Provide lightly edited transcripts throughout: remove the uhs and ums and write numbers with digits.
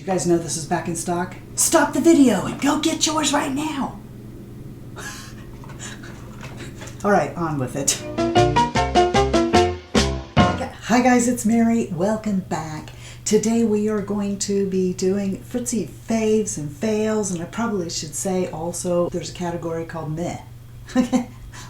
You guys know this is back in stock? Stop the video and go get yours right now. All right, on with it. Hi guys, it's Mary. Welcome back. Today we are going to be doing Fritzy faves and fails, and I probably should say also there's a category called Mehr.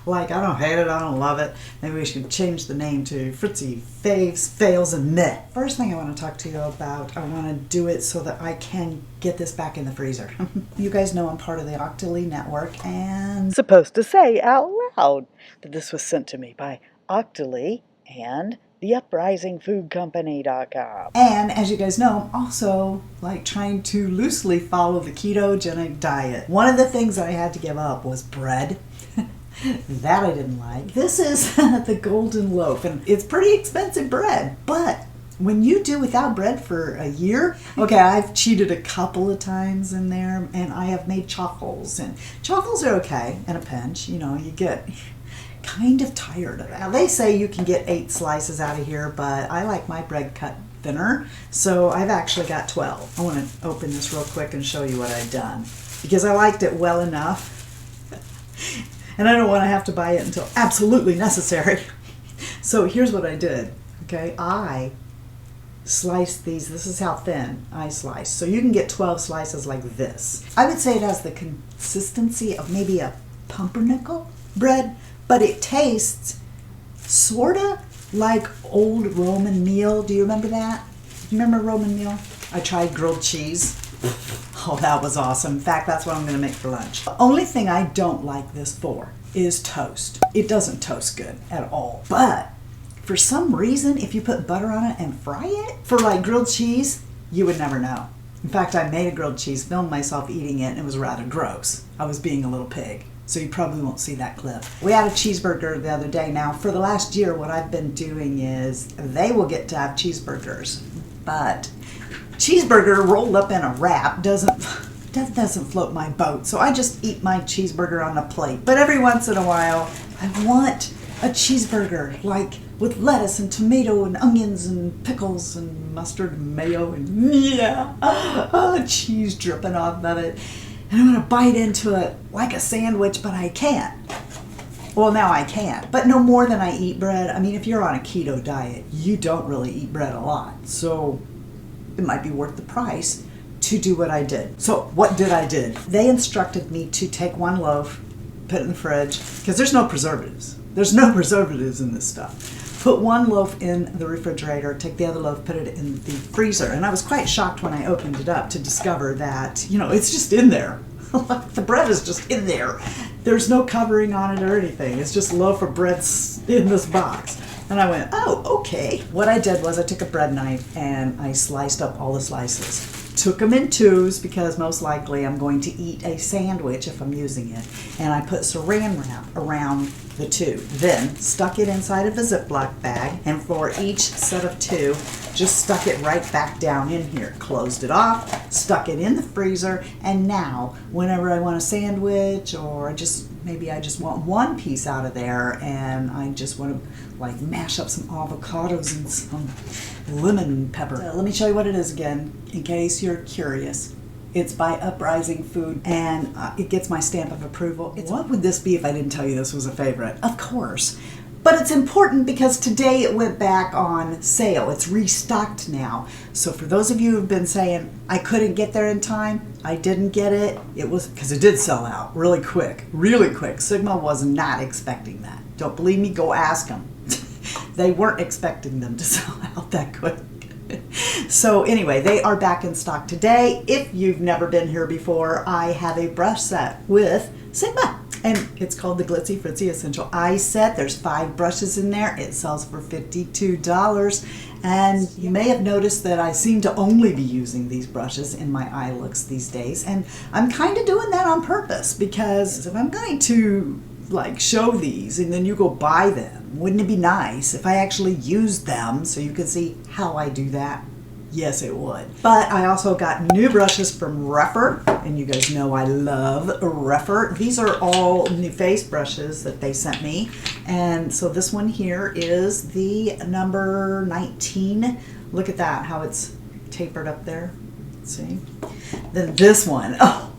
Like, I don't hate it, I don't love it. Maybe we should change the name to Fritzy faves, fails, and Mehr. First thing I want to talk to you about, I want to do it so that I can get this back in the freezer. You guys know I'm part of the Octoly network, and supposed to say out loud that this was sent to me by Octoly and theuprisingfoodcompany.com. And as you guys know, I'm also like trying to loosely follow the ketogenic diet. One of the things I had to give up was bread. That I didn't like. This is the golden loaf, and it's pretty expensive bread, but when you do without bread for a year, okay, I've cheated a couple of times in there, and I have made chaffles, and chaffles are okay in a pinch. You know, you get kind of tired of it. They say you can get 8 slices out of here, but I like my bread cut thinner, so I've actually got 12. I want to open this real quick and show you what I've done, because I liked it well enough. And I don't want to have to buy it until absolutely necessary. So here's what I did. Okay, I sliced these. This is how thin I sliced. So you can get 12 slices like this. I would say it has the consistency of maybe a pumpernickel bread, but it tastes sort of like old Roman meal. Do you remember that? You remember Roman meal? I tried grilled cheese. Oh, that was awesome. In fact, that's what I'm going to make for lunch. The only thing I don't like this for is toast. It doesn't toast good at all. But for some reason, if you put butter on it and fry it for like grilled cheese, you would never know. In fact, I made a grilled cheese, filmed myself eating it, and it was rather gross. I was being a little pig. So you probably won't see that clip. We had a cheeseburger the other day. Now, for the last year, what I've been doing is they will get to have cheeseburgers, but cheeseburger rolled up in a wrap doesn't float my boat, so I just eat my cheeseburger on a plate. But every once in a while, I want a cheeseburger, like with lettuce and tomato and onions and pickles and mustard and mayo and cheese dripping off of it. And I'm gonna bite into it like a sandwich, but I can't. Well, now I can, but no more than I eat bread. I mean, if you're on a keto diet, you don't really eat bread a lot, so it might be worth the price to do what I did. So what did I do? They instructed me to take 1 loaf, put it in the fridge, because there's no preservatives. There's no preservatives in this stuff. Put 1 loaf in the refrigerator, take the other loaf, put it in the freezer. And I was quite shocked when I opened it up to discover that, you know, it's just in there. The bread is just in there. There's no covering on it or anything. It's just a loaf of bread in this box. And I went, oh, okay. What I did was I took a bread knife and I sliced up all the slices. Took them in 2s because most likely I'm going to eat a sandwich if I'm using it. And I put saran wrap around the 2. Then stuck it inside of a Ziploc bag, and for each set of 2, just stuck it right back down in here. Closed it off, stuck it in the freezer, and now whenever I want a sandwich, or maybe I just want 1 piece out of there and I just want to like mash up some avocados and some lemon pepper. Let me show you what it is again in case you're curious. It's by Uprising Food, and it gets my stamp of approval. What would this be if I didn't tell you this was a favorite? Of course. But it's important because today it went back on sale. It's restocked now. So for those of you who've been saying, I couldn't get there in time, I didn't get it. It was because it did sell out really quick, really quick. Sigma was not expecting that. Don't believe me? Go ask them. They weren't expecting them to sell out that quick. So anyway, they are back in stock today. If you've never been here before, I have a brush set with Sigma, and it's called the Glitzy Fritzy Essential Eye Set. There's 5 brushes in there. It sells for $52, and you may have noticed that I seem to only be using these brushes in my eye looks these days, and I'm kind of doing that on purpose, because if I'm going to like show these and then you go buy them, wouldn't it be nice if I actually used them so you could see how I do that? Yes, it would. But I also got new brushes from Rephr, and you guys know I love Rephr. These are all new face brushes that they sent me, and so this one here is the number 19. Look at that, how it's tapered up there. See? Then this one, oh,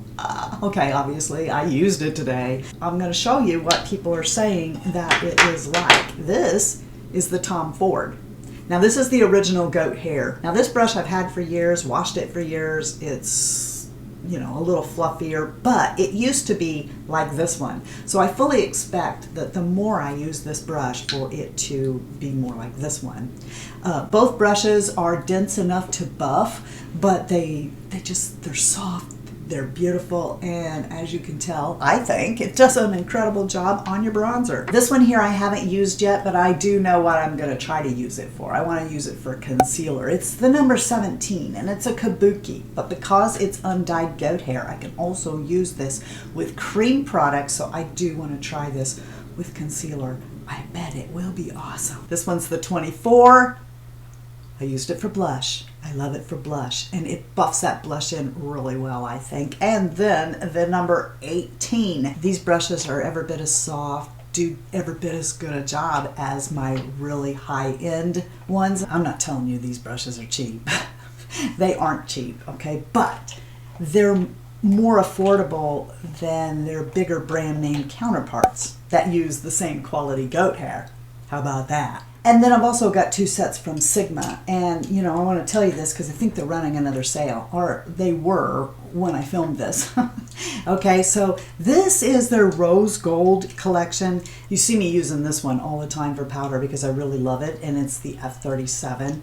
okay, obviously I used it today. I'm going to show you what people are saying that it is like. This is the Tom Ford. Now this is the original goat hair. Now this brush I've had for years, washed it for years. It's, you know, a little fluffier, but it used to be like this one. So I fully expect that the more I use this brush for it to be more like this one. Both brushes are dense enough to buff, but they're soft. They're beautiful, and as you can tell, I think it does an incredible job on your bronzer. This one here I haven't used yet, but I do know what I'm going to try to use it for. I want to use it for concealer. It's the number 17, and it's a kabuki, but because it's undyed goat hair, I can also use this with cream products, so I do want to try this with concealer. I bet it will be awesome. This one's the 24. I used it for blush. I love it for blush, and it buffs that blush in really well, I think. And then the number 18. These brushes are every bit as soft, do every bit as good a job as my really high-end ones. I'm not telling you these brushes are cheap. They aren't cheap, okay? But they're more affordable than their bigger brand name counterparts that use the same quality goat hair. How about that? And then I've also got 2 sets from Sigma, and you know, I want to tell you this because I think they're running another sale, or they were when I filmed this. Okay, so this is their rose gold collection. You see me using this one all the time for powder because I really love it, and it's the F37.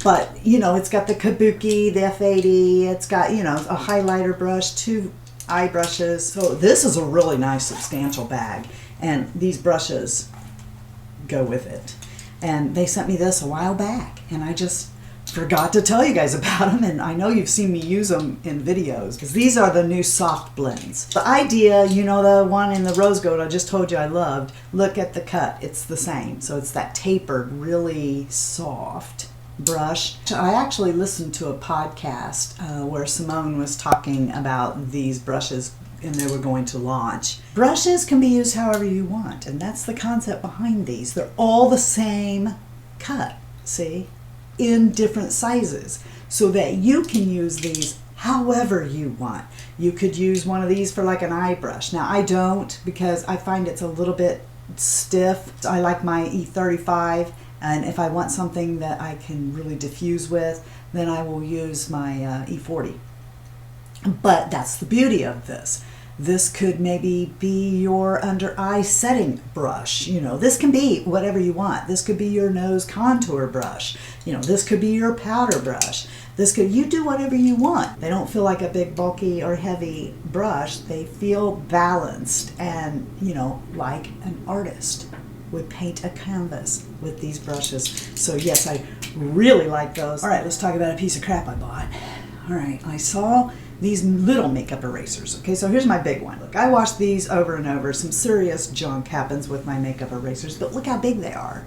But you know, it's got the kabuki, the F80, it's got, you know, a highlighter brush, 2 eye brushes. So this is a really nice substantial bag, and these brushes go with it. And they sent me this a while back, and I just forgot to tell you guys about them, and I know you've seen me use them in videos because these are the new soft blends. The idea, you know, the one in the rose gold I just told you I loved, look at the cut, it's the same. So it's that tapered, really soft brush. I actually listened to a podcast where Simone was talking about these brushes and they were going to launch. Brushes can be used however you want, and that's the concept behind these. They're all the same cut, see, in different sizes, so that you can use these however you want. You could use one of these for like an eye brush. Now I don't, because I find it's a little bit stiff. I like my E35, and if I want something that I can really diffuse with, then I will use my E40. But that's the beauty of this. This could maybe be your under eye setting brush. You know, this can be whatever you want. This could be your nose contour brush. You know, this could be your powder brush. This could, you do whatever you want. They don't feel like a big bulky or heavy brush. They feel balanced and, you know, like an artist would paint a canvas with these brushes. So yes, I really like those. All right, let's talk about a piece of crap I bought. All right, I saw these little makeup erasers. Okay, so here's my big one. Look, I wash these over and over. Some serious junk happens with my makeup erasers, but look how big they are.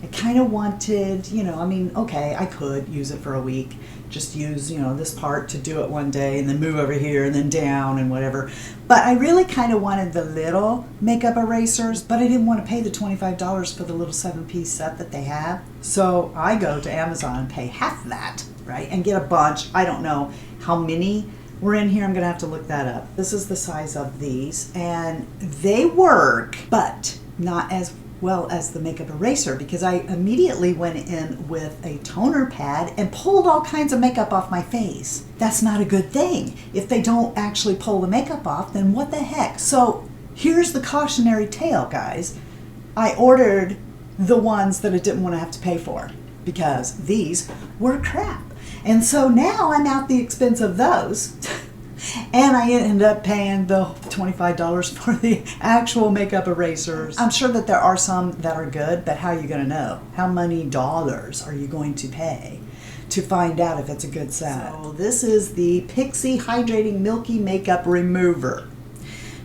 I kind of wanted, you know, I mean, okay, I could use it for a week. Just use, you know, this part to do it one day and then move over here and then down and whatever. But I really kind of wanted the little makeup erasers, but I didn't want to pay the $25 for the little 7-piece set that they have. So I go to Amazon and pay half that, right? And get a bunch. I don't know how many were in here. I'm going to have to look that up. This is the size of these, and they work, but not as well as the makeup eraser, because I immediately went in with a toner pad and pulled all kinds of makeup off my face. That's not a good thing. If they don't actually pull the makeup off, then what the heck? So here's the cautionary tale, guys. I ordered the ones that I didn't want to have to pay for because these were crap. And so now I'm out the expense of those. And I end up paying the $25 for the actual makeup erasers. I'm sure that there are some that are good, but how are you going to know? How many dollars are you going to pay to find out if it's a good set? So this is the Pixi Hydrating Milky Makeup Remover.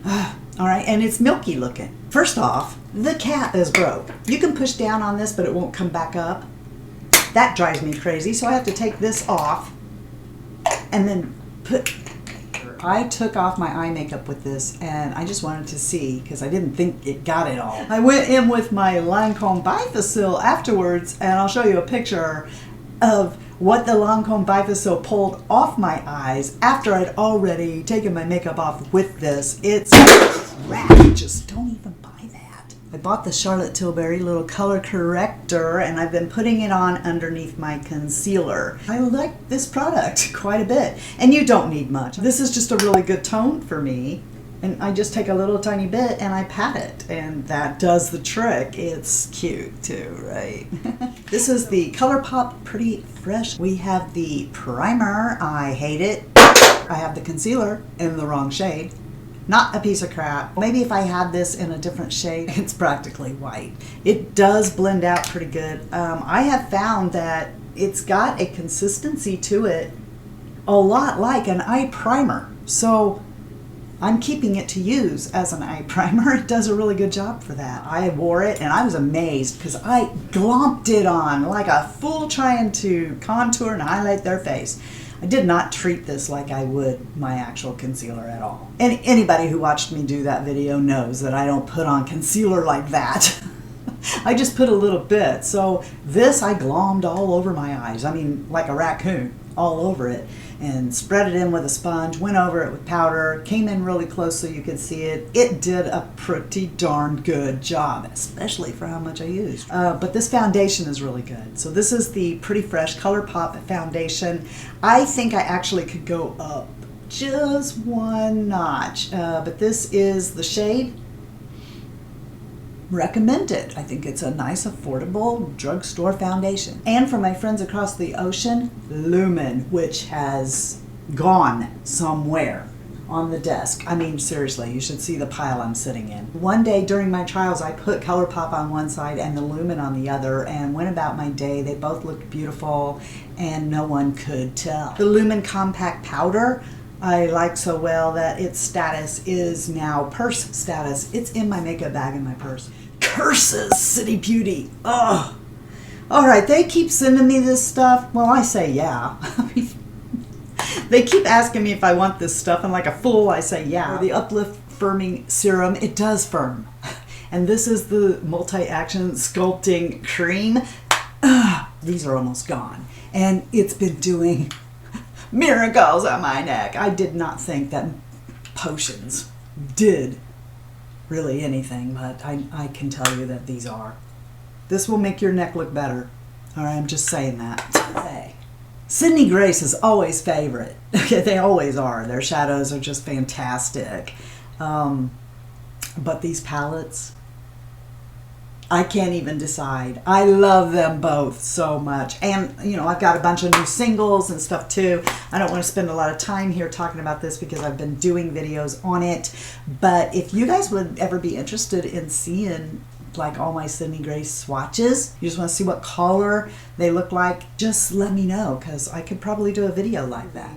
All right, and it's milky looking. First off, the cap is broke. You can push down on this, but it won't come back up. That drives me crazy, so I have to take this off and then put... I took off my eye makeup with this, and I just wanted to see, because I didn't think it got it all. I went in with my Lancome Bifacil afterwards, and I'll show you a picture of what the Lancome Bifaso pulled off my eyes after I'd already taken my makeup off with this. It's crap. Just don't even buy that. I bought the Charlotte Tilbury little color corrector and I've been putting it on underneath my concealer. I like this product quite a bit. And you don't need much. This is just a really good tone for me. And I just take a little tiny bit and I pat it, and that does the trick. It's cute too, right? This is the Colourpop Pretty Fresh. We have the primer. I hate it. I have the concealer in the wrong shade. Not a piece of crap. Maybe if I had this in a different shade, it's practically white. It does blend out pretty good. I have found that it's got a consistency to it a lot like an eye primer. So I'm keeping it to use as an eye primer. It does a really good job for that. I wore it and I was amazed because I glomped it on like a fool trying to contour and highlight their face. I did not treat this like I would my actual concealer at all. And anybody who watched me do that video knows that I don't put on concealer like that. I just put a little bit. So this I glommed all over my eyes. I mean, like a raccoon, all over it. And spread it in with a sponge, went over it with powder, came in really close so you could see it. It did a pretty darn good job, especially for how much I used. But this foundation is really good. So this is the Pretty Fresh Colourpop foundation. I think I actually could go up just one notch, but this is the shade. Recommend it. I think it's a nice, affordable drugstore foundation. And for my friends across the ocean, Lumene, which has gone somewhere on the desk. I mean, seriously, you should see the pile I'm sitting in. One day during my trials, I put Colourpop on one side and the Lumene on the other and went about my day. They both looked beautiful and no one could tell. The Lumene Compact Powder, I like so well that its status is now purse status. It's in my makeup bag in my purse. Curses, City Beauty. Ugh. All right, they keep sending me this stuff. Well, I say yeah. They keep asking me if I want this stuff, and like a fool, I say yeah. The Uplift Firming Serum, it does firm. And this is the Multi-Action Sculpting Cream. Ugh, these are almost gone. And it's been doing miracles on my neck. I did not think that potions did really anything, but I can tell you that these are. This will make your neck look better. All right, I'm just saying that. Hey. Sydney Grace is always favorite. Okay, they always are. Their shadows are just fantastic. But these palettes, I can't even decide. I love them both so much. And, you know, I've got a bunch of new singles and stuff too. I don't want to spend a lot of time here talking about this because I've been doing videos on it. But if you guys would ever be interested in seeing like all my Sydney Grace swatches, you just want to see what color they look like, just let me know because I could probably do a video like that.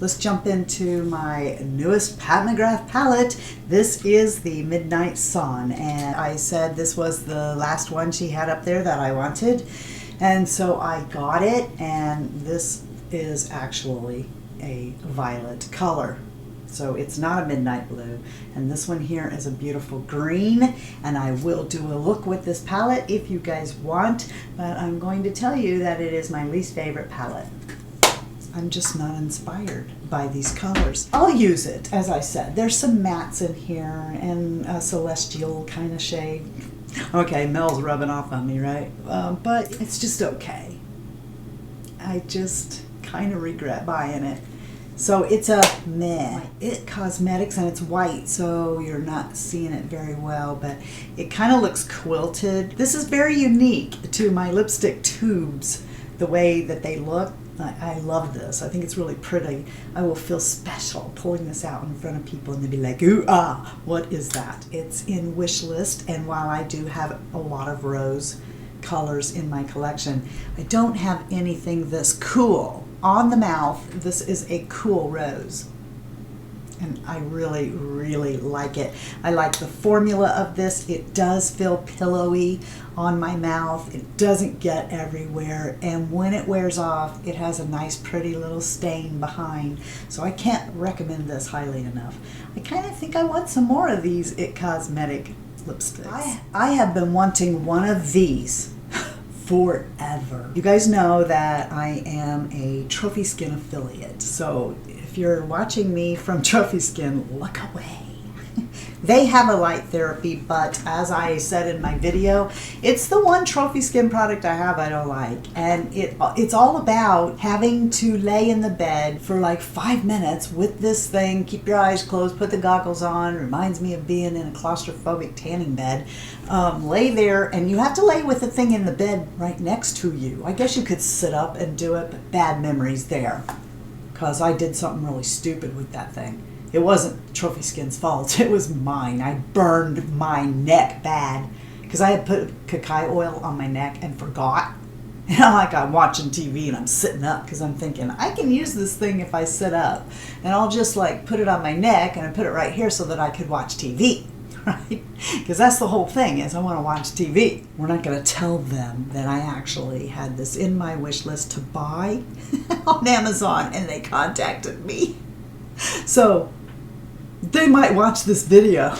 Let's jump into my newest Pat McGrath palette. This is the Midnight Sun, and I said this was the last one she had up there that I wanted, and so I got it, and this is actually a violet color. So it's not a midnight blue, and this one here is a beautiful green, and I will do a look with this palette if you guys want, but I'm going to tell you that it is my least favorite palette. I'm just not inspired by these colors. I'll use it, as I said. There's some mattes in here and a celestial kind of shade. Okay, Mel's rubbing off on me, right? But it's just okay. I just kind of regret buying it. So it's a Mehr. It Cosmetics, and it's white, so you're not seeing it very well, but it kind of looks quilted. This is very unique to my lipstick tubes, the way that they look. I love this. I think it's really pretty. I will feel special pulling this out in front of people and they'll be like, ooh, ah, what is that? It's in Wishlist, and while I do have a lot of rose colors in my collection, I don't have anything this cool. On the mouth, this is a cool rose. And I really, really like it. I like the formula of this. It does feel pillowy on my mouth. It doesn't get everywhere. And when it wears off, it has a nice, pretty little stain behind. So I can't recommend this highly enough. I kind of think I want some more of these It Cosmetic lipsticks. I have been wanting one of these forever. You guys know that I am a Trophy Skin affiliate, so if you're watching me from Trophy Skin, look away. They have a light therapy, but as I said in my video, it's the one Trophy Skin product I have I don't like. And it's all about having to lay in the bed for like 5 minutes with this thing, keep your eyes closed, put the goggles on, reminds me of being in a claustrophobic tanning bed. Lay there, and you have to lay with the thing in the bed right next to you. I guess you could sit up and do it, but bad memories there, because I did something really stupid with that thing. It wasn't Trophy Skin's fault. It was mine. I burned my neck bad because I had put cacao oil on my neck and forgot. And I'm watching TV and I'm sitting up because I'm thinking, I can use this thing if I sit up. And I'll just like put it on my neck and I put it right here so that I could watch TV. Right? Because that's the whole thing, is I want to watch TV. We're not going to tell them that I actually had this in my wish list to buy on Amazon, and they contacted me. So they might watch this video.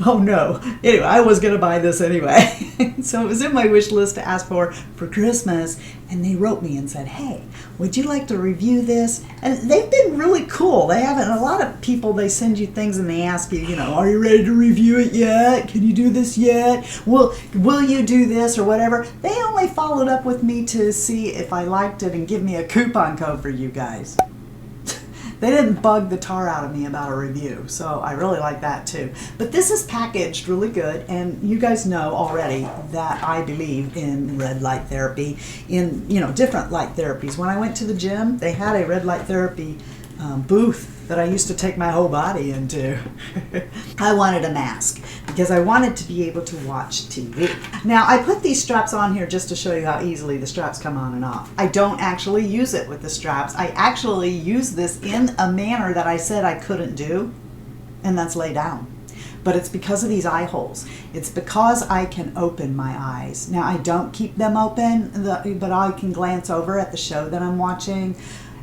Oh no. Anyway, I was going to buy this anyway. So it was in my wish list to ask for Christmas, and they wrote me and said, hey, would you like to review this? And they've been really cool. They haven't, a lot of people, they send you things and they ask you, you know, are you ready to review it yet? Can you do this yet? Will you do this or whatever? They only followed up with me to see if I liked it and give me a coupon code for you guys. They didn't bug the tar out of me about a review, so I really like that too. But this is packaged really good, and you guys know already that I believe in red light therapy, in, you know, different light therapies. When I went to the gym, they had a red light therapy booth that I used to take my whole body into. I wanted a mask because I wanted to be able to watch TV. Now, I put these straps on here just to show you how easily the straps come on and off. I don't actually use it with the straps. I actually use this in a manner that I said I couldn't do, and that's lay down. But it's because of these eye holes. It's because I can open my eyes. Now, I don't keep them open, but I can glance over at the show that I'm watching.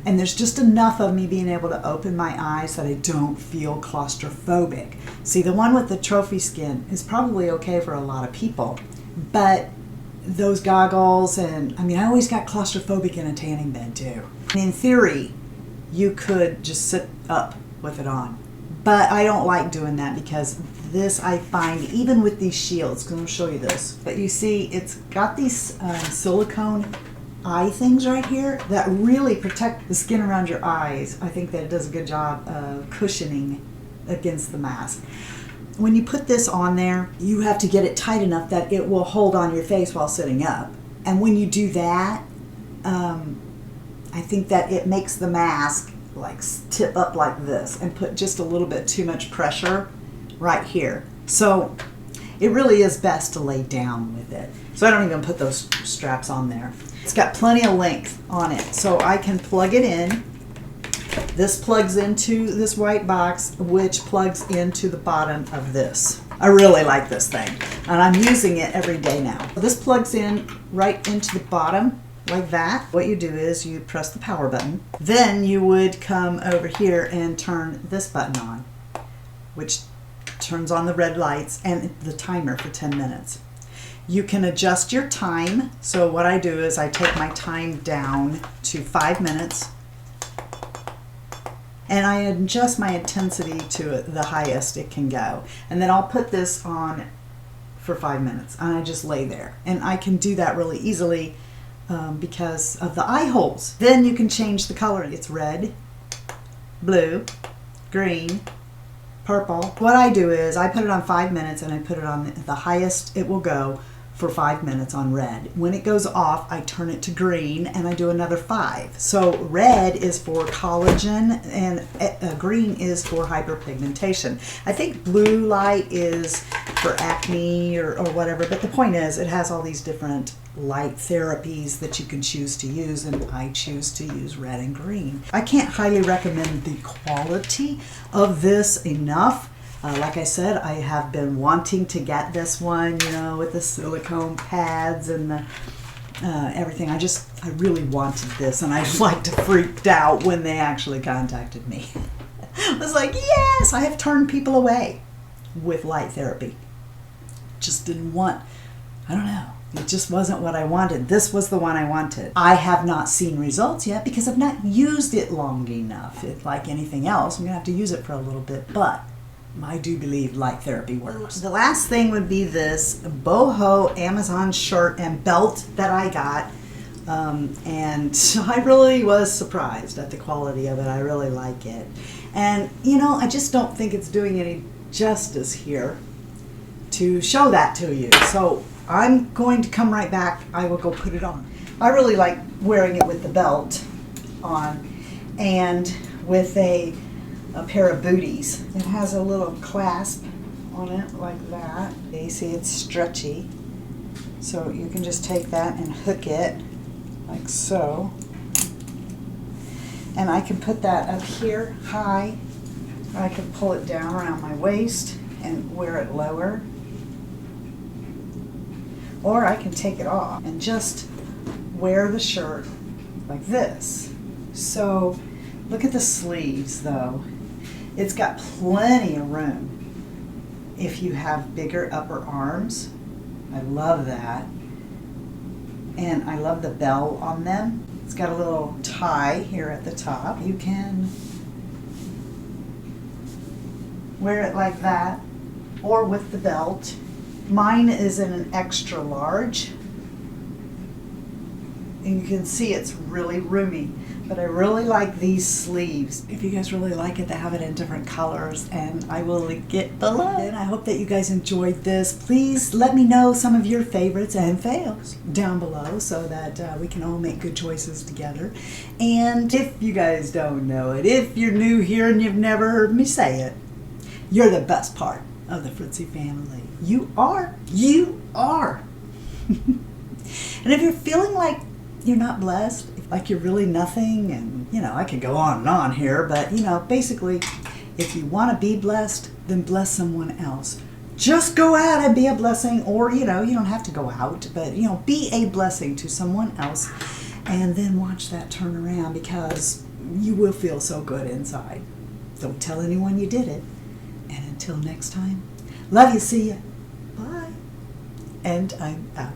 And there's just enough of me being able to open my eyes that I don't feel claustrophobic. See, the one with the Trophy Skin is probably okay for a lot of people, but those goggles, and I mean, I always got claustrophobic in a tanning bed too. And in theory, you could just sit up with it on, but I don't like doing that because this, I find, even with these shields, because I'm going to show you this, but you see it's got these silicone eye things right here that really protect the skin around your eyes. I think that it does a good job of cushioning against the mask. When you put this on there, you have to get it tight enough that it will hold on your face while sitting up. And when you do that, I think that it makes the mask like tip up like this and put just a little bit too much pressure right here. So it really is best to lay down with it. So I don't even put those straps on there. It's got plenty of length on it, so I can plug it in. This plugs into this white box, which plugs into the bottom of this. I really like this thing, and I'm using it every day now. This plugs in right into the bottom, like that. What you do is you press the power button. Then you would come over here and turn this button on, which turns on the red lights and the timer for 10 minutes. You can adjust your time. So what I do is I take my time down to 5 minutes, and I adjust my intensity to the highest it can go. And then I'll put this on for 5 minutes, and I just lay there. And I can do that really easily because of the eye holes. Then you can change the color. It's red, blue, green, purple. What I do is I put it on 5 minutes, and I put it on the highest it will go for 5 minutes on red. When it goes off, I turn it to green, and I do another 5. So red is for collagen, and green is for hyperpigmentation. I think blue light is for acne or whatever, but the point is it has all these different light therapies that you can choose to use, and I choose to use red and green. I can't highly recommend the quality of this enough. Like I said, I have been wanting to get this one, you know, with the silicone pads and the everything. I really wanted this, and I like to freaked out when they actually contacted me. I was like, yes, I have turned people away with light therapy. Just didn't want, I don't know. It just wasn't what I wanted. This was the one I wanted. I have not seen results yet because I've not used it long enough. Like anything else, I'm gonna have to use it for a little bit, but I do believe light therapy works. The last thing would be this boho Amazon shirt and belt that I got. And I really was surprised at the quality of it. I really like it. And you know, I just don't think it's doing any justice here to show that to you. So I'm going to come right back. I will go put it on. I really like wearing it with the belt on and with a pair of booties. It has a little clasp on it like that. You see it's stretchy. So you can just take that and hook it like so. And I can put that up here high. I can pull it down around my waist and wear it lower. Or I can take it off and just wear the shirt like this. So look at the sleeves though. It's got plenty of room if you have bigger upper arms. I love that. And I love the bell on them. It's got a little tie here at the top. You can wear it like that or with the belt. Mine is in an extra large. And you can see it's really roomy. But I really like these sleeves. If you guys really like it, they have it in different colors, and I will link it below. And I hope that you guys enjoyed this. Please let me know some of your favorites and fails down below so that we can all make good choices together. And if you guys don't know it, if you're new here and you've never heard me say it, you're the best part of the Fritzy family. You are. You are. And if you're feeling like you're not blessed, like you're really nothing, and you know, I could go on and on here, but you know, basically, if you want to be blessed, then bless someone else. Just go out and be a blessing, or you know, you don't have to go out, but you know, be a blessing to someone else, and then watch that turn around, because you will feel so good inside. Don't tell anyone you did it. And until next time, love you, see ya, bye, and I'm out.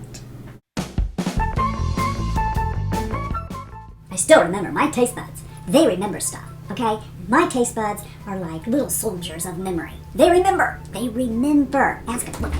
I still remember my taste buds. They remember stuff, okay? My taste buds are like little soldiers of memory. They remember. They remember. Ask them.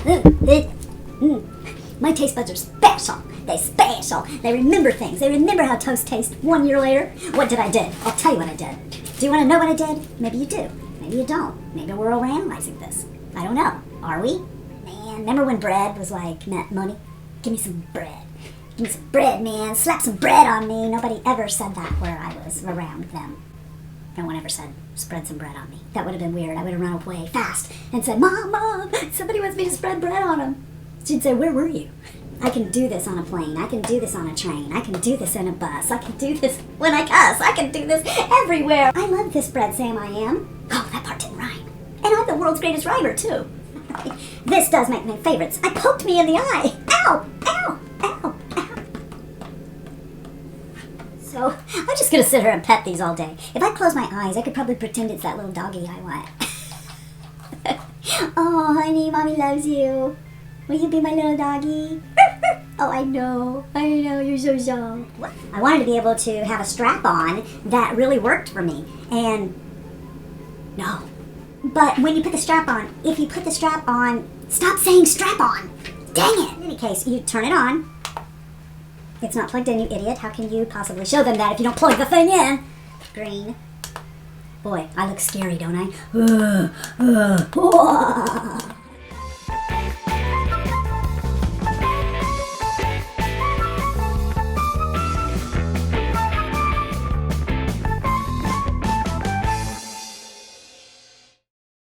My taste buds are special. They're special. They remember things. They remember how toast tastes 1 year later. What did I do? I'll tell you what I did. Do you want to know what I did? Maybe you do. Maybe you don't. Maybe we're overanalyzing this. I don't know. Are we? Man, remember when bread was like money? Give me some bread. Give me some bread, man. Slap some bread on me. Nobody ever said that where I was around them. No one ever said, spread some bread on me. That would have been weird. I would have run away fast and said, Mom, Mom, somebody wants me to spread bread on them. She'd say, where were you? I can do this on a plane. I can do this on a train. I can do this in a bus. I can do this when I cuss. I can do this everywhere. I love this bread, Sam, I am. Oh, that part didn't rhyme. And I'm the world's greatest rhymer, too. This does make my favorites. I poked me in the eye. Ow, ow, ow. So, I'm just gonna sit here and pet these all day. If I close my eyes, I could probably pretend it's that little doggy I want. Oh, honey, Mommy loves you. Will you be my little doggy? Oh, I know, you're so young. I wanted to be able to have a strap on that really worked for me, and no. But when you put the strap on, if you put the strap on, stop saying strap on. Dang it. In any case, you turn it on. It's not plugged in, you idiot. How can you possibly show them that if you don't plug the thing in? Green. Boy, I look scary, don't I?